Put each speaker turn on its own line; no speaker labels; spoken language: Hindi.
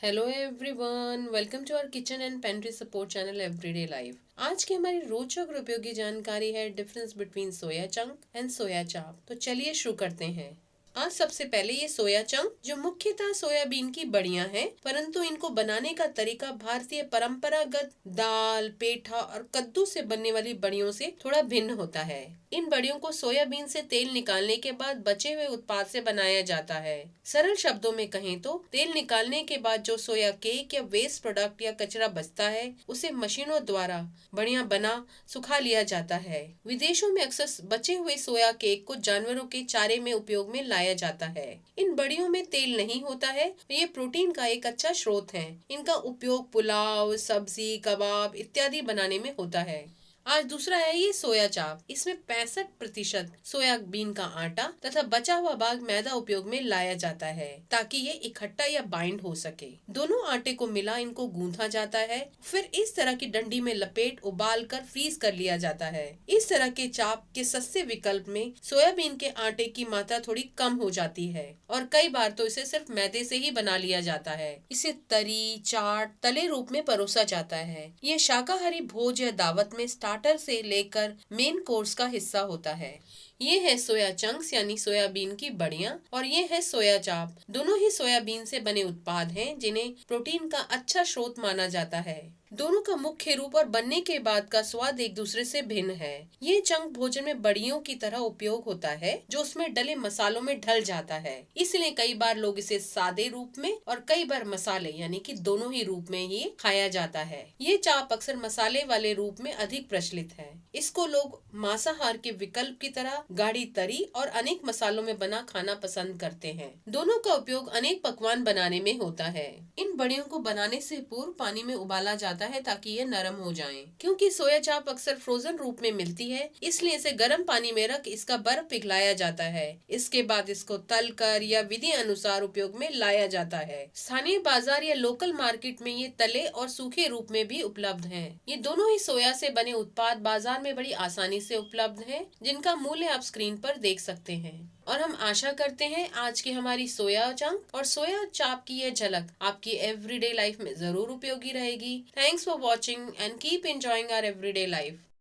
Hello everyone, welcome to our kitchen and pantry support channel everyday life. आज की हमारी रोचक और उपयोगी जानकारी है difference between soya chunk and soya chaap. तो चलिए शुरू करते हैं। आज सबसे पहले ये सोया चंक जो मुख्यतः सोयाबीन की बड़ियां हैं, परंतु इनको बनाने का तरीका भारतीय परंपरागत दाल, पेठा और कद्दू से बनने वाली बड़ियों से थोड़ा भिन्न होता है। इन बड़ियों को सोयाबीन से तेल निकालने के बाद बचे हुए उत्पाद से बनाया जाता है। सरल शब्दों में कहें तो तेल निकालने के बाद जो सोया केक या वेस्ट प्रोडक्ट या कचरा बचता है, उसे मशीनों द्वारा बढ़िया बना सुखा लिया जाता है। विदेशों में अक्सर बचे हुए सोया केक को जानवरों के चारे में उपयोग में लाया जाता है। इन बड़ियों में तेल नहीं होता है, ये प्रोटीन का एक अच्छा स्रोत है। इनका उपयोग पुलाव, सब्जी, कबाब इत्यादि बनाने में होता है। आज दूसरा है ये सोया चाप। इसमें 65% सोयाबीन का आटा तथा बचा हुआ भाग मैदा उपयोग में लाया जाता है ताकि ये इकट्ठा या बाइंड हो सके। दोनों आटे को मिला इनको गूंथा जाता है, फिर इस तरह की डंडी में लपेट उबाल कर फ्रीज कर लिया जाता है। इस तरह के चाप के सस्ते विकल्प में सोयाबीन के आटे की मात्रा थोड़ी कम हो जाती है और कई बार तो इसे सिर्फ मैदे से ही बना लिया जाता है। इसे तरी, चाट, तले रूप में परोसा जाता है। ये शाकाहारी भोज या दावत में स्टार्टर से लेकर मेन कोर्स का हिस्सा होता है। ये है सोया चंक्स यानी सोयाबीन की बड़ियां और ये है सोया चाप। दोनों ही सोयाबीन से बने उत्पाद हैं जिन्हें प्रोटीन का अच्छा स्रोत माना जाता है। दोनों का मुख्य रूप और बनने के बाद का स्वाद एक दूसरे से भिन्न है। ये चंक भोजन में बड़ियों की तरह उपयोग होता है जो उसमें डले मसालों में ढल जाता है। इसलिए कई बार लोग इसे सादे रूप में और कई बार मसाले यानी कि दोनों ही रूप में ही खाया जाता है। ये चाप अक्सर मसाले वाले रूप में अधिक प्रचलित है। इसको लोग मांसाहार के विकल्प की तरह गाढ़ी तरी और अनेक मसालों में बना खाना पसंद करते हैं। दोनों का उपयोग अनेक पकवान बनाने में होता है। इन बड़ियों को बनाने से पूर्व पानी में उबाला जाता है ताकि ये नरम हो जाएं। क्योंकि सोया चाप अक्सर फ्रोजन रूप में मिलती है, इसलिए इसे गर्म पानी में रख इसका बर्फ पिघलाया जाता है। इसके बाद इसको तल कर या विधि अनुसार उपयोग में लाया जाता है। स्थानीय बाजार या लोकल मार्केट में ये तले और सूखे रूप में भी उपलब्ध हैं। ये दोनों ही सोया से बने उत्पाद बाजार में बड़ी आसानी से उपलब्ध हैं, जिनका मूल्य आप स्क्रीन पर देख सकते हैं। और हम आशा करते हैं आज की हमारी सोया चंक और सोया चाप की यह झलक आपकी एवरीडे लाइफ में जरूर उपयोगी रहेगी। Thanks for watching and keep enjoying our everyday life.